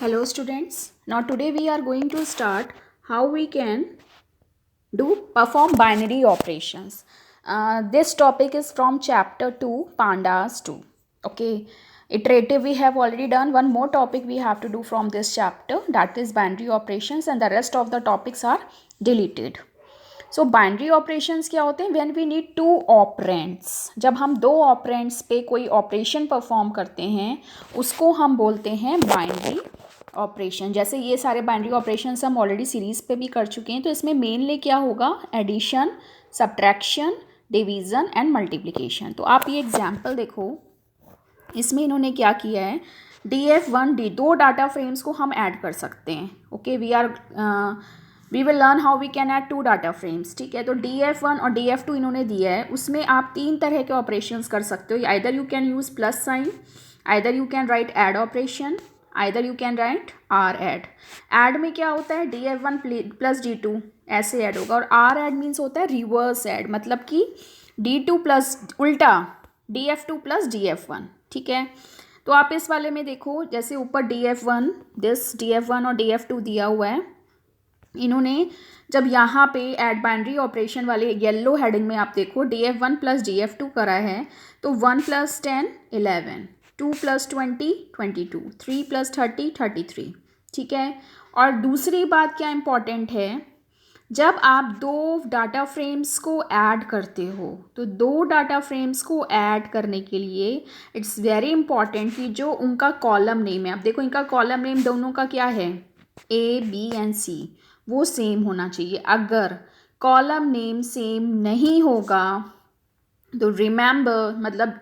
Hello students. Now today we are going to start how we can perform binary operations. This topic is from chapter 2 pandas 2. Okay. Iterative we have already done. One more topic we have to do from this chapter, that is binary operations, and the rest of the topics are deleted. So binary operations क्या होते हैं? When we need two operands, जब हम दो operands पे कोई operation perform करते हैं उसको हम बोलते हैं बाइनरी ऑपरेशन. जैसे ये सारे बाइनरी ऑपरेशंस हम ऑलरेडी सीरीज़ पे भी कर चुके हैं. तो इसमें मेनली क्या होगा? Addition, subtraction, division and multiplication. तो आप ये एग्जाम्पल देखो, इसमें इन्होंने क्या किया है, DF1D दो डाटा फ्रेम्स को हम ऐड कर सकते हैं. Okay, we will learn how we can add two data frames. ठीक है, तो DF1 और DF2 इन्होंने दिया है. उसमें आप तीन तरह के ऑपरेशंस कर सकते हो. Either you can use plus sign, either you can write add operation, either you can write R add. Add में क्या होता है? DF1 प्लस D2 ऐसे ऐड होगा. और आर ऐड मीन्स होता है रिवर्स ऐड, मतलब कि D2 प्लस उल्टा DF2 प्लस DF1. ठीक है, तो आप इस वाले में देखो, जैसे ऊपर DF1 DF1 और DF2 दिया हुआ है. इन्होंने जब यहाँ पे ऐड बाइनरी ऑपरेशन वाले येलो हेडिंग में आप देखो, DF1 प्लस DF2 करा है, तो 1 प्लस 10 11, 2 प्लस 20 22, 3 प्लस 30 33. ठीक है, और दूसरी बात क्या इम्पॉर्टेंट है, जब आप दो डाटा फ्रेम्स को ऐड करते हो, तो दो डाटा फ्रेम्स को ऐड करने के लिए इट्स वेरी इंपॉर्टेंट कि जो उनका कॉलम नेम है, आप देखो इनका कॉलम नेम दोनों का क्या है, A, B एंड C, वो सेम होना चाहिए. अगर कॉलम नेम सेम नहीं होगा तो रिमेंबर, मतलब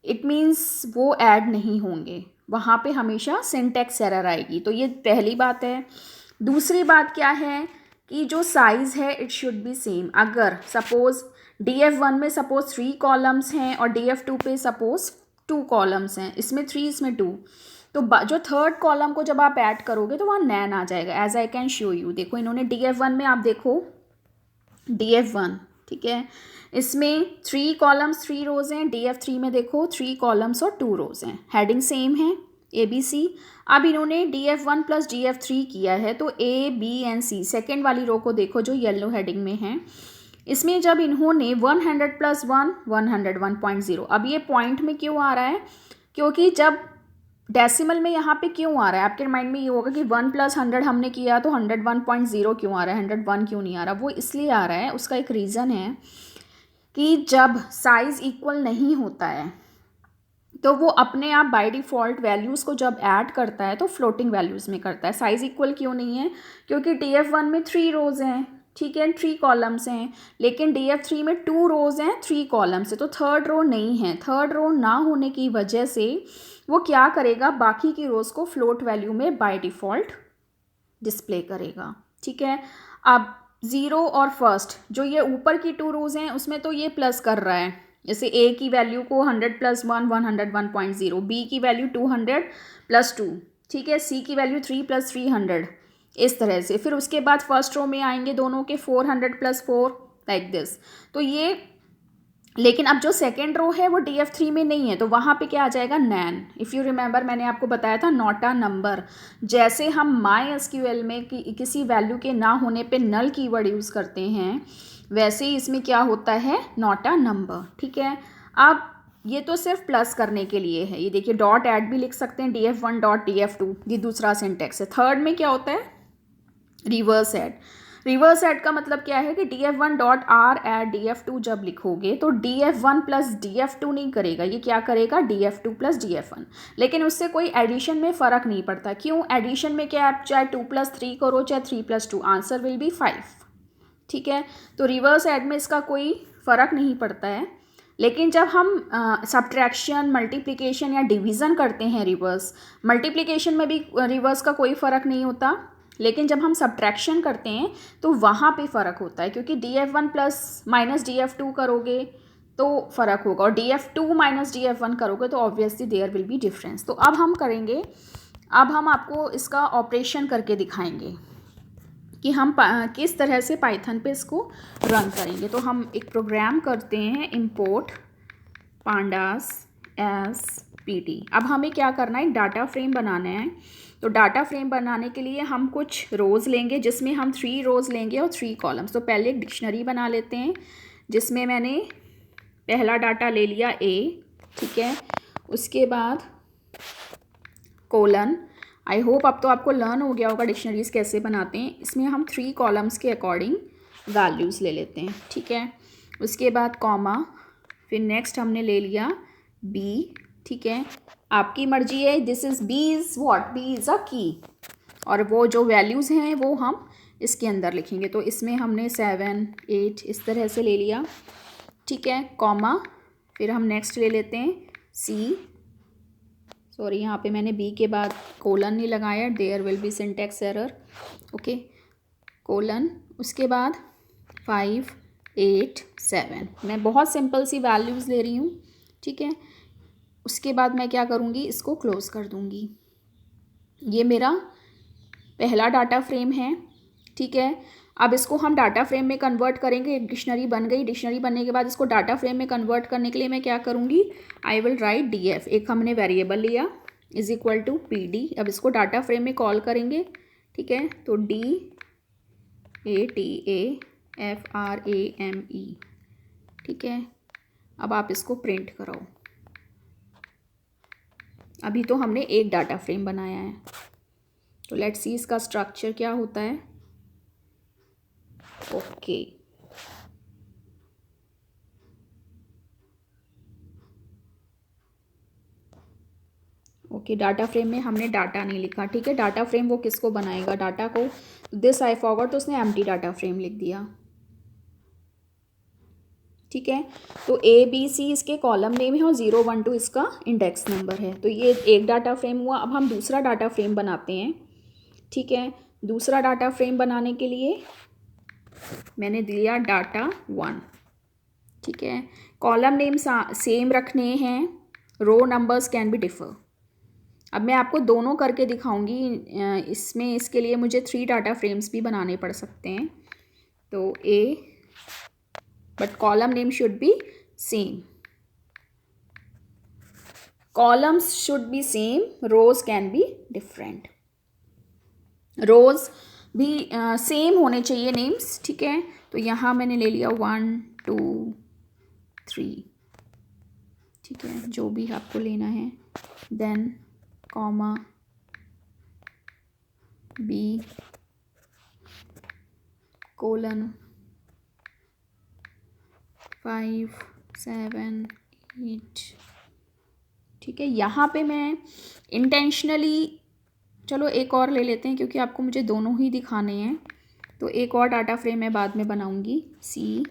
इट मीन्स वो ऐड नहीं होंगे, वहाँ पे हमेशा सिंटैक्स एरर आएगी. तो ये पहली बात है. दूसरी बात क्या है कि जो साइज़ है इट शुड बी सेम. अगर सपोज DF1 में सपोज 3 कॉलम्स हैं और DF2 पे सपोज 2 कॉलम्स हैं, इसमें 3 इसमें 2, तो जो थर्ड कॉलम को जब आप ऐड करोगे तो वहाँ नैन आ जाएगा. As I can show you, देखो इन्होंने DF1 में आप देखो DF1, ठीक है, इसमें 3 कॉलम्स 3 रोज हैं. DF3 में देखो 3 कॉलम्स और 2 रोज हैं. हेडिंग सेम है ABC. अब इन्होंने DF1 प्लस DF3 किया है, तो A, B and C second वाली रो को देखो जो येलो हेडिंग में है. इसमें जब इन्होंने 100 प्लस 1 101.0, अब ये पॉइंट में क्यों आ रहा है? क्योंकि जब डेसिमल में यहाँ पे क्यों आ रहा है, आपके माइंड में ये होगा कि 1 प्लस 100 हमने किया तो 101.0 क्यों आ रहा है, 101 क्यों नहीं आ रहा? वो इसलिए आ रहा है, उसका एक रीज़न है कि जब साइज़ इक्वल नहीं होता है तो वो अपने आप बाय डिफ़ॉल्ट वैल्यूज़ को जब ऐड करता है तो फ्लोटिंग वैल्यूज़ में करता है. साइज़ इक्वल क्यों नहीं है? क्योंकि DF1 में 3 रोज़ हैं, ठीक है, 3 कॉलम्स हैं, लेकिन DF3 में 2 रोज़ हैं 3 कॉलम्स है, तो थर्ड रो नहीं है. थर्ड रो ना होने की वजह से वो क्या करेगा, बाकी की रोज़ को फ्लोट वैल्यू में बाय डिफ़ॉल्ट डिस्प्ले करेगा. ठीक है, अब 0 और फर्स्ट जो ये ऊपर की 2 रोज़ हैं उसमें तो ये प्लस कर रहा है. जैसे A की वैल्यू को 100 प्लस 1 101.0, B की वैल्यू 200 प्लस 2, ठीक है, C की वैल्यू 3 प्लस 300, इस तरह से. फिर उसके बाद फर्स्ट रो में आएंगे दोनों के 400 प्लस 4 लाइक दिस. तो ये, लेकिन अब जो सेकेंड रो है वो DF3 में नहीं है, तो वहाँ पे क्या आ जाएगा, नैन. इफ़ यू रिमेंबर मैंने आपको बताया था नॉट अ नंबर. जैसे हम MySQL में किसी वैल्यू के ना होने पे नल कीवर्ड यूज़ करते हैं, वैसे ही इसमें क्या होता है, नॉट अ नंबर. ठीक है, अब ये तो सिर्फ प्लस करने के लिए है. ये देखिए डॉट ऐड भी लिख सकते हैं, DF1 डॉट DF2, ये दूसरा सिंटेक्स है. थर्ड में क्या होता है, रिवर्स ऐड. रिवर्स ऐड का मतलब क्या है कि DF1 dot R add DF2 जब लिखोगे तो DF1 प्लस DF2 नहीं करेगा, ये क्या करेगा, DF2 प्लस DF1. लेकिन उससे कोई एडिशन में फ़र्क नहीं पड़ता. क्यों? एडिशन में क्या, आप चाहे 2 प्लस 3 करो चाहे 3 प्लस 2, आंसर विल बी 5. ठीक है, तो रिवर्स ऐड में इसका कोई फ़र्क नहीं पड़ता है. लेकिन जब हम सब्ट्रैक्शन, मल्टीप्लिकेशन या डिवीज़न करते हैं, रिवर्स मल्टीप्लिकेशन में भी रिवर्स का कोई फ़र्क नहीं होता, लेकिन जब हम सब्ट्रैक्शन करते हैं तो वहाँ पे फ़र्क होता है, क्योंकि DF1 प्लस माइनस DF2 करोगे तो फ़र्क होगा, और DF2 माइनस DF1 करोगे तो obviously there will be difference. तो अब हम करेंगे, अब हम आपको इसका ऑपरेशन करके दिखाएंगे कि हम किस तरह से पाइथन पे इसको रन करेंगे. तो हम एक प्रोग्राम करते हैं, इम्पोर्ट pandas as PT। अब हमें क्या करना है, एक डाटा फ्रेम बनाना है। तो डाटा फ्रेम बनाने के लिए हम कुछ रोज़ लेंगे, जिसमें हम 3 रोज़ लेंगे और 3 कॉलम्स। तो पहले एक डिक्शनरी बना लेते हैं, जिसमें मैंने पहला डाटा ले लिया A, ठीक है। उसके बाद कोलन। आई होप अब तो आपको लर्न हो गया होगा डिक्शनरीज कैसे बनाते हैं। इसमें हम 3 कॉलम्स के अकॉर्डिंग वैल्यूज़ ले लेते हैं, ठीक है। उसके बाद कॉमा, फिर नेक्स्ट हमने ले लिया B, ठीक है। आपकी मर्जी है, this is B is what, B is a की, और वो जो वैल्यूज़ हैं वो हम इसके अंदर लिखेंगे। तो इसमें हमने 7, 8 इस तरह से ले लिया, ठीक है, कॉमा। फिर हम नेक्स्ट ले लेते हैं C, सॉरी यहाँ पे मैंने B के बाद कोलन नहीं लगाया, there will be syntax error, okay, colon. उसके बाद 5, 8, 7, मैं बहुत सिंपल सी वैल्यूज़ ले रही हूँ, ठीक है। उसके बाद मैं क्या करूँगी, इसको क्लोज़ कर दूँगी। ये मेरा पहला डाटा फ्रेम है, ठीक है। अब इसको हम डाटा फ्रेम में कन्वर्ट करेंगे। एक डिक्शनरी बन गई। डिक्शनरी बनने के बाद इसको डाटा फ्रेम में कन्वर्ट करने के लिए मैं क्या करूँगी, आई विल राइट DF, एक हमने वेरिएबल लिया, इज इक्वल टू PD। अब इसको डाटा फ्रेम में कॉल करेंगे, ठीक है। तो DATAFRAME, ठीक है। अब आप इसको प्रिंट कराओ। अभी तो हमने एक डाटा फ्रेम बनाया है, तो लेट्स सी इसका स्ट्रक्चर क्या होता है। ओके, ओके, डाटा फ्रेम में हमने डाटा नहीं लिखा, ठीक है। डाटा फ्रेम वो किसको बनाएगा, डाटा को। दिस आई फॉरगॉट, तो उसने एम्प्टी डाटा फ्रेम लिख दिया, ठीक है। तो ABC इसके कॉलम नेम है और 0, 1, 2 इसका इंडेक्स नंबर है। तो ये एक डाटा फ्रेम हुआ। अब हम दूसरा डाटा फ्रेम बनाते हैं, ठीक है। दूसरा डाटा फ्रेम बनाने के लिए मैंने दिया डाटा 1, ठीक है। कॉलम नेम सेम रखने हैं, रो नंबर्स कैन बी डिफर। अब मैं आपको दोनों करके दिखाऊंगी। इसमें इसके लिए मुझे 3 डाटा फ्रेम्स भी बनाने पड़ सकते हैं। तो A, but column name should be same, columns should be same, rows can be different. Rows भी सेम होने चाहिए नेम्स, ठीक है। तो यहाँ मैंने ले लिया 1, 2, 3, ठीक है, जो भी आपको लेना है। देन कॉमा B, कोलन 5, 7, 8, ठीक है। यहाँ पे मैं इंटेंशनली, चलो एक और ले लेते हैं क्योंकि आपको मुझे दोनों ही दिखाने हैं। तो एक और डाटा फ्रेम मैं बाद में बनाऊंगी, C,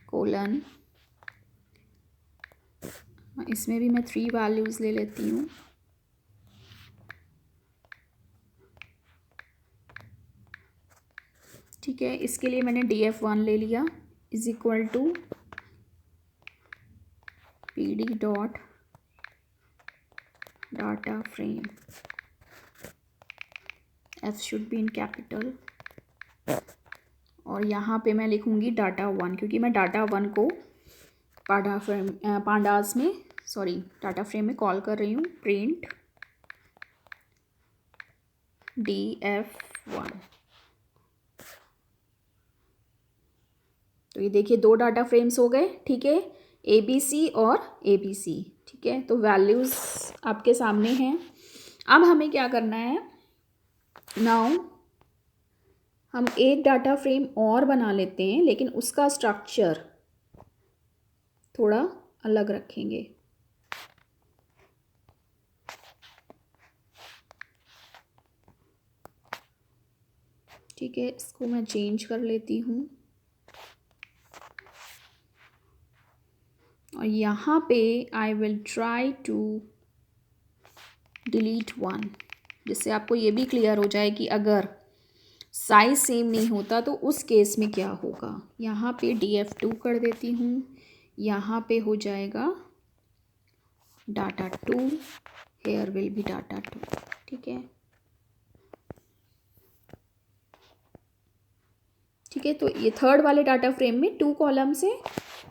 कोलन, इसमें भी मैं 3 वैल्यूज़ ले लेती हूँ, ठीक है। इसके लिए मैंने DF1 ले लिया, is equal to PD dot data frame, F should be in capital, और यहाँ पे मैं लिखूँगी डाटा 1, क्योंकि मैं डाटा 1 को पांडास में, सॉरी, डाटा फ्रेम में कॉल कर रही हूँ। Print DF1। तो ये देखिए 2 डाटा फ्रेम्स हो गए, ठीक है, ABC और ABC, ठीक है। तो वैल्यूज़ आपके सामने हैं। अब हमें क्या करना है, नाउ हम एक डाटा फ्रेम और बना लेते हैं, लेकिन उसका स्ट्रक्चर थोड़ा अलग रखेंगे, ठीक है। इसको मैं चेंज कर लेती हूँ, और यहाँ पे I will try to delete 1, जिससे आपको ये भी क्लियर हो जाए कि अगर साइज सेम नहीं होता तो उस केस में क्या होगा। यहाँ पे DF2 कर देती हूँ, यहाँ पे हो जाएगा data 2, here will be data 2, ठीक है, ठीक है। तो ये थर्ड वाले डाटा फ्रेम में 2 कॉलम्स है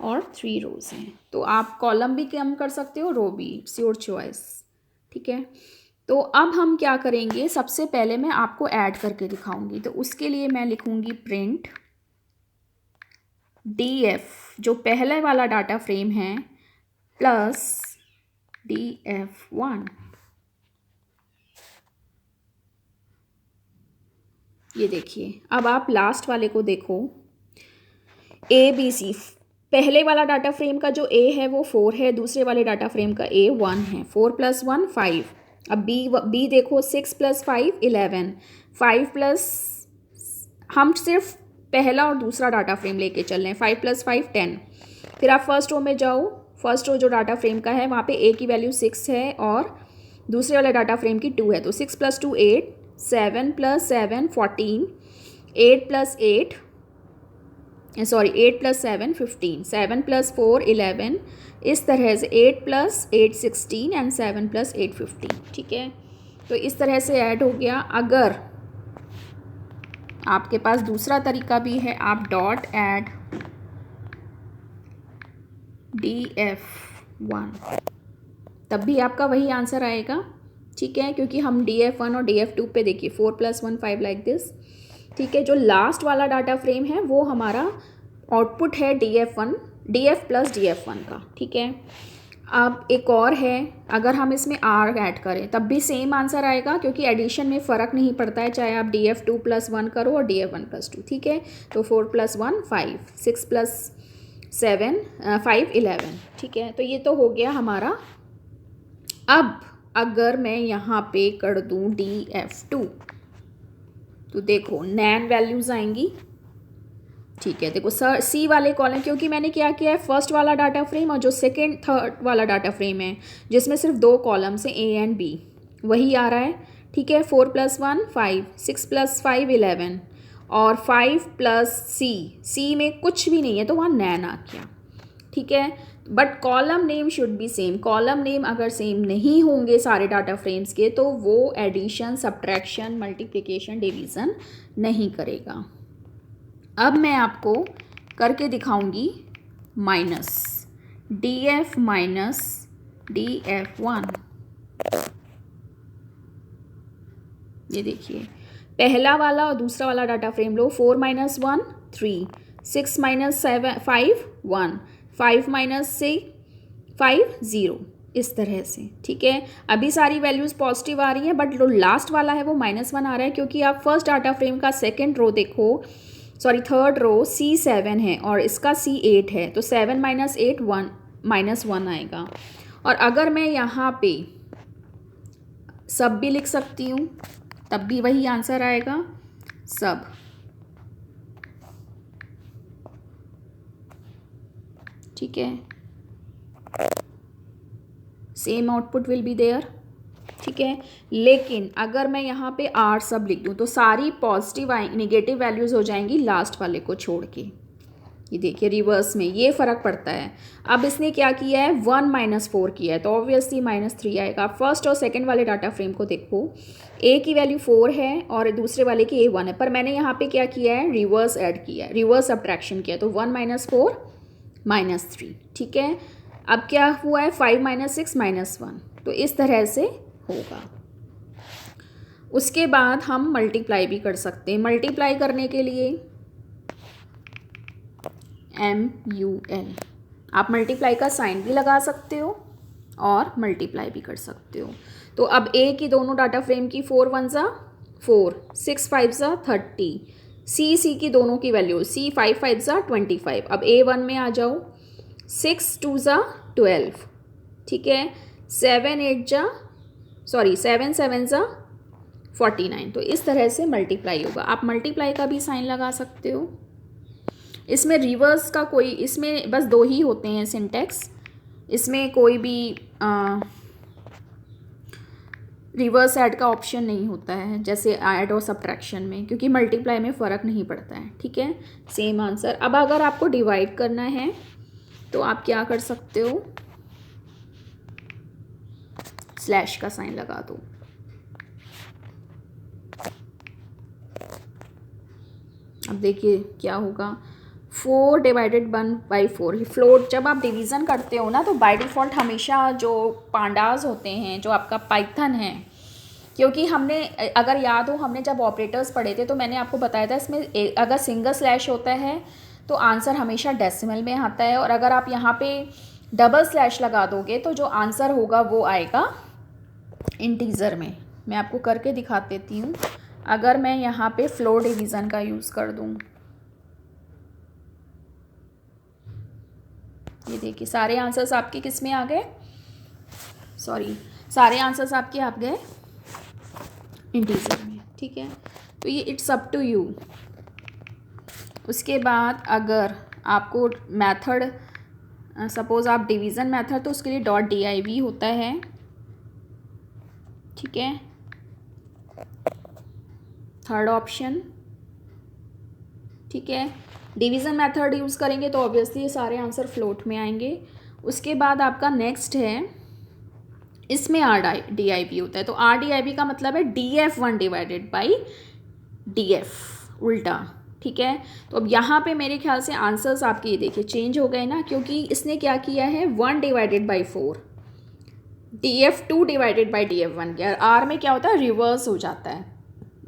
और 3 रोज हैं। तो आप कॉलम भी कम कर सकते हो, रो भी, इट्स योर चॉइस। ठीक है, तो अब हम क्या करेंगे, सबसे पहले मैं आपको ऐड करके दिखाऊंगी। तो उसके लिए मैं लिखूंगी प्रिंट df, जो पहले वाला डाटा फ्रेम है, प्लस df1। ये देखिए, अब आप लास्ट वाले को देखो, ए बी सी। पहले वाला डाटा फ्रेम का जो ए है वो 4 है, दूसरे वाले डाटा फ्रेम का ए 1 है। 4 + 1 5। अब बी देखो, 6 + 5 11। 5 प्लस, हम सिर्फ पहला और दूसरा डाटा फ्रेम लेके चल रहे हैं। 5 + 5 10। फिर आप फर्स्ट रो में जाओ, फर्स्ट रो जो डाटा फ्रेम का है वहाँ पे ए की वैल्यू 6 है और दूसरे वाले डाटा फ्रेम की 2 है। तो 6 + 2 8, 7 + 7 14, 8 + 8 सॉरी 8 + 7 15, 7 + 4 11, इस तरह से 8 + 8 16 एंड 7 + 8 15। ठीक है, तो इस तरह से ऐड हो गया। अगर आपके पास दूसरा तरीका भी है, आप डॉट ऐड df1, तब भी आपका वही आंसर आएगा। ठीक है, क्योंकि हम df1 और df2 पे देखिए 4 + 1 5 लाइक दिस। ठीक है, जो लास्ट वाला डाटा फ्रेम है वो हमारा आउटपुट है df1, df + df1 का। ठीक है, अब एक और है, अगर हम इसमें r ऐड करें तब भी सेम आंसर आएगा, क्योंकि एडिशन में फ़र्क नहीं पड़ता है, चाहे आप df2 + 1 करो और df1 + 2। ठीक है, तो 4 + 1 5, 6 + 7 5 11। ठीक है, तो ये तो हो गया हमारा। अब अगर मैं यहाँ पे कर दूँ df2, तो देखो नैन वैल्यूज़ आएंगी। ठीक है, देखो सर सी वाले कॉलम, क्योंकि मैंने क्या किया है, फर्स्ट वाला डाटा फ्रेम और जो सेकंड थर्ड वाला डाटा फ्रेम है जिसमें सिर्फ 2 कॉलम्स हैं, ए एंड बी, वही आ रहा है। ठीक है, 4 + 1 5, 6 + 5 11 और 5 + सी में कुछ भी नहीं है तो वहाँ नैन आ गया। ठीक है, but column name should be same. Column name अगर सेम नहीं होंगे सारे डाटा फ्रेम्स के, तो वो एडिशन, सब्ट्रैक्शन, मल्टीप्लिकेशन, डिवीज़न नहीं करेगा। अब मैं आपको करके दिखाऊंगी माइनस df माइनस df1। ये देखिए, पहला वाला और दूसरा वाला डाटा फ्रेम लो। 4 - 1 3, 6 - 7 5 1, 5 - 6 5 0, इस तरह से। ठीक है, अभी सारी वैल्यूज़ पॉजिटिव आ रही हैं, बट जो लास्ट वाला है वो -1 आ रहा है, क्योंकि आप फर्स्ट डाटा फ्रेम का सेकेंड रो देखो, सॉरी थर्ड रो C7 है और इसका C8 है, तो 7 - 8 1 -1 आएगा। और अगर मैं यहाँ पे सब भी लिख सकती हूँ तब भी वही आंसर आएगा, सब। ठीक है, same output will be there. ठीक है, लेकिन अगर मैं यहाँ पे आर सब लिख दूँ तो सारी पॉजिटिव नेगेटिव वैल्यूज़ हो जाएंगी लास्ट वाले को छोड़ के। ये देखिए रिवर्स में ये फ़र्क पड़ता है। अब इसने क्या किया है, 1 - 4 किया है, तो ऑब्वियसली -3 आएगा। फर्स्ट और सेकंड वाले डाटा फ्रेम को देखो, ए की वैल्यू 4 है और दूसरे वाले की A1 है, पर मैंने यहाँ पे क्या किया है, रिवर्स ऐड किया है, रिवर्स सब्ट्रैक्शन किया है, तो 1 - 4 -3। ठीक है, अब क्या हुआ है, 5 - 6 -1, तो इस तरह से होगा। उसके बाद हम मल्टीप्लाई भी कर सकते हैं। मल्टीप्लाई करने के लिए MUL, आप मल्टीप्लाई का साइन भी लगा सकते हो और मल्टीप्लाई भी कर सकते हो। तो अब ए की दोनों डाटा फ्रेम की 4 × 1 = 4, 6 × 5 = 30, सी की दोनों की वैल्यू, C 5 × 5 = 25। अब A1 में आ जाओ, 6 × 2 = 12। ठीक है, 7 × 7 = 49। तो इस तरह से मल्टीप्लाई होगा। आप मल्टीप्लाई का भी साइन लगा सकते हो। इसमें रिवर्स का कोई, इसमें बस 2 ही होते हैं सिंटेक्स, इसमें कोई भी रिवर्स ऐड का ऑप्शन नहीं होता है जैसे ऐड और सब्ट्रैक्शन में, क्योंकि मल्टीप्लाई में फ़र्क नहीं पड़ता है। ठीक है, सेम आंसर। अब अगर आपको डिवाइड करना है तो आप क्या कर सकते हो, स्लैश का साइन लगा दो। अब देखिए क्या होगा, 4 डिवाइडेड 1/4। फ्लोट जब आप डिवीज़न करते हो ना तो बाय डिफ़ॉल्ट हमेशा जो पांडास होते हैं, जो आपका पाइथन है, क्योंकि हमने अगर याद हो हमने जब ऑपरेटर्स पढ़े थे तो मैंने आपको बताया था इसमें अगर सिंगल स्लैश होता है तो आंसर हमेशा डेसिमल में आता है, और अगर आप यहाँ पे डबल स्लैश लगा दोगे तो जो आंसर होगा वो आएगा इंटीजर में। मैं आपको करके दिखा देती हूँ। अगर मैं यहाँ पे फ्लोर डिवीज़न का यूज़ कर दूँ, ये देखिए सारे आंसर्स आपके किस में आ गए, सॉरी सारे आंसर्स आपके आ गए इंटीजर में, ठीक है। तो ये इट्स अप टू यू। उसके बाद अगर आपको मेथड सपोज़ आप डिवीज़न मेथड, तो उसके लिए .div होता है, ठीक है। थर्ड ऑप्शन, ठीक है। डिवीज़न मेथड यूज़ करेंगे तो ऑब्वियसली ये सारे आंसर फ्लोट में आएंगे। उसके बाद आपका नेक्स्ट है, इसमें RDIV होता है, तो RDIV का मतलब है DF1 डिवाइडेड बाई DF उल्टा, ठीक है। तो अब यहाँ पे मेरे ख्याल से आंसर्स आपके ये देखिए चेंज हो गए ना, क्योंकि इसने क्या किया है 1 divided by 4, DF2 divided by DF1 किया। R में क्या होता है रिवर्स हो जाता है,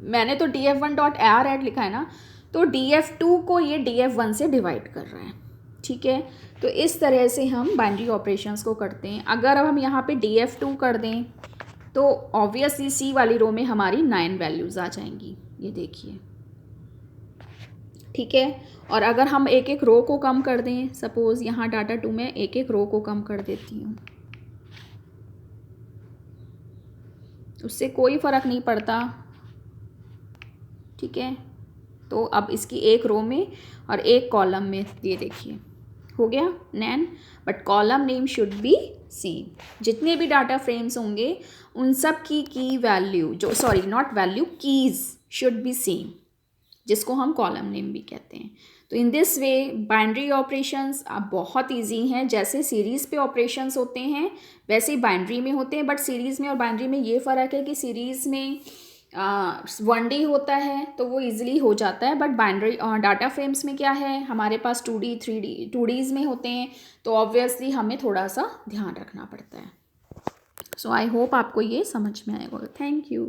मैंने तो DF1.R ऐड लिखा है ना, तो DF2 को ये DF1 से डिवाइड कर रहा है, ठीक है। तो इस तरह से हम बाइनरी ऑपरेशंस को करते हैं। अगर अब हम यहाँ पे DF2 कर दें तो ऑब्वियसली C वाली रो में हमारी 9 वैल्यूज़ आ जाएंगी, ये देखिए, ठीक है। और अगर हम एक एक रो को कम कर दें, सपोज़ यहाँ डाटा 2 में एक एक रो को कम कर देती हूँ, उससे कोई फ़र्क नहीं पड़ता, ठीक है। तो अब इसकी एक रो में और एक कॉलम में, ये देखिए हो गया नैन, but column name should be same. जितने भी डाटा फ्रेम्स होंगे उन सब की वैल्यू, जो sorry not value, keys should be same, जिसको हम कॉलम नेम भी कहते हैं। तो in this way binary operations अब बहुत इजी हैं। जैसे सीरीज़ पे ऑपरेशंस होते हैं वैसे ही बाइनरी में होते हैं, बट सीरीज़ में और बाइनरी में ये फ़र्क है कि सीरीज़ में 1D होता है तो वो इजीली हो जाता है, बट बाइनरी डाटा फ्रेम्स में क्या है, हमारे पास 2D 3D 2Ds में होते हैं, तो ऑब्वियसली हमें थोड़ा सा ध्यान रखना पड़ता है। सो आई होप आपको ये समझ में आएगा। Thank you.